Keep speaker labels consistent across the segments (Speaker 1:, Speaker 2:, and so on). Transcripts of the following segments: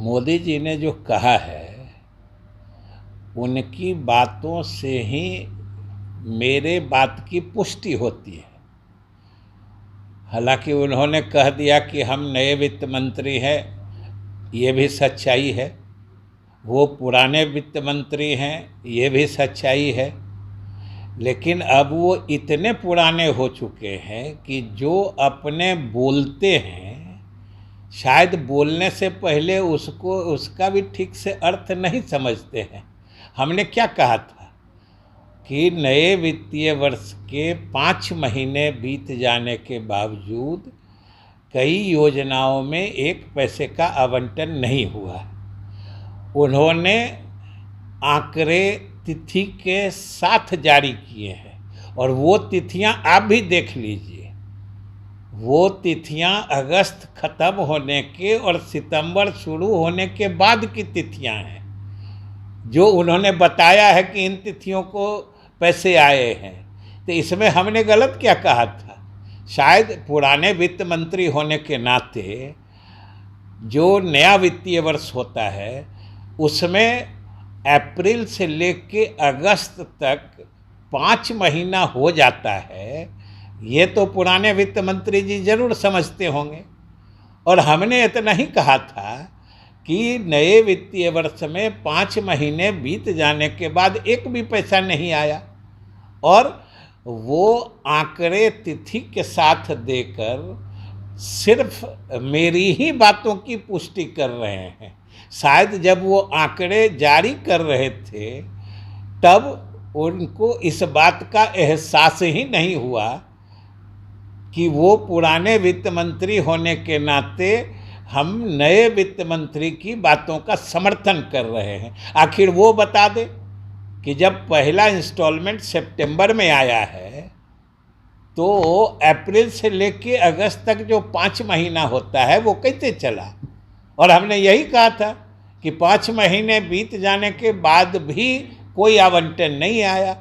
Speaker 1: मोदी जी ने जो कहा है उनकी बातों से ही मेरे बात की पुष्टि होती है। हालांकि उन्होंने कह दिया कि हम नए वित्त मंत्री हैं, ये भी सच्चाई है। वो पुराने वित्त मंत्री हैं, ये भी सच्चाई है। लेकिन अब वो इतने पुराने हो चुके हैं कि जो अपने बोलते हैं शायद बोलने से पहले उसका भी ठीक से अर्थ नहीं समझते हैं। हमने क्या कहा था कि नए वित्तीय वर्ष के 5 महीने बीत जाने के बावजूद कई योजनाओं में 1 पैसे का आवंटन नहीं हुआ। उन्होंने आंकड़े तिथि के साथ जारी किए हैं और वो तिथियां आप भी देख लीजिए। वो तिथियां अगस्त ख़त्म होने के और सितंबर शुरू होने के बाद की तिथियां हैं, जो उन्होंने बताया है कि इन तिथियों को पैसे आए हैं। तो इसमें हमने गलत क्या कहा था? शायद पुराने वित्त मंत्री होने के नाते जो नया वित्तीय वर्ष होता है उसमें अप्रैल से लेके अगस्त तक 5 महीना हो जाता है। ये तो पुराने वित्त मंत्री जी जरूर समझते होंगे। और हमने इतना ही कहा था कि नए वित्तीय वर्ष में 5 महीने बीत जाने के बाद 1 भी पैसा नहीं आया और वो आंकड़े तिथि के साथ देकर सिर्फ मेरी ही बातों की पुष्टि कर रहे हैं। शायद जब वो आंकड़े जारी कर रहे थे तब उनको इस बात का एहसास ही नहीं हुआ कि वो पुराने वित्त मंत्री होने के नाते हम नए वित्त मंत्री की बातों का समर्थन कर रहे हैं। आखिर वो बता दे कि जब पहला इंस्टॉलमेंट सितंबर में आया है तो अप्रैल से लेके अगस्त तक जो 5 महीना होता है वो कैसे चला। और हमने यही कहा था कि 5 महीने बीत जाने के बाद भी कोई आवंटन नहीं आया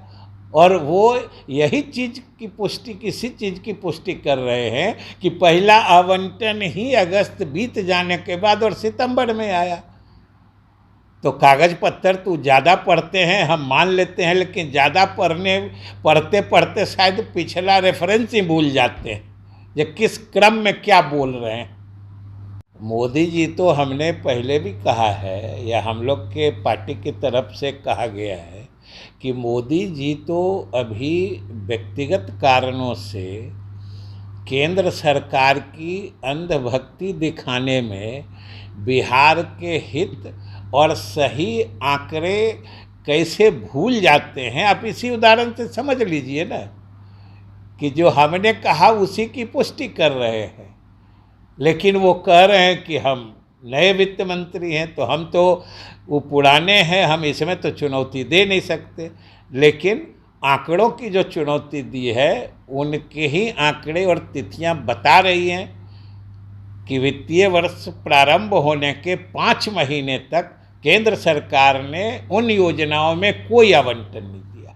Speaker 1: और वो यही चीज़ की पुष्टि किसी चीज़ की पुष्टि कर रहे हैं कि पहला आवंटन ही अगस्त बीत जाने के बाद और सितंबर में आया। तो कागज़ पत्तर तो ज़्यादा पढ़ते हैं, हम मान लेते हैं, लेकिन ज़्यादा पढ़ते पढ़ते शायद पिछला रेफरेंस ही भूल जाते हैं ये किस क्रम में क्या बोल रहे हैं। मोदी जी तो हमने पहले भी कहा है या हम लोग के पार्टी की तरफ से कहा गया है कि मोदी जी तो अभी व्यक्तिगत कारणों से केंद्र सरकार की अंधभक्ति दिखाने में बिहार के हित और सही आंकड़े कैसे भूल जाते हैं। आप इसी उदाहरण से समझ लीजिए ना कि जो हमने कहा उसी की पुष्टि कर रहे हैं। लेकिन वो कह रहे हैं कि हम नए वित्त मंत्री हैं तो हम तो वो पुराने हैं, हम इसमें तो चुनौती दे नहीं सकते। लेकिन आंकड़ों की जो चुनौती दी है उनके ही आंकड़े और तिथियां बता रही हैं कि वित्तीय वर्ष प्रारंभ होने के 5 महीने तक केंद्र सरकार ने उन योजनाओं में कोई आवंटन नहीं दिया।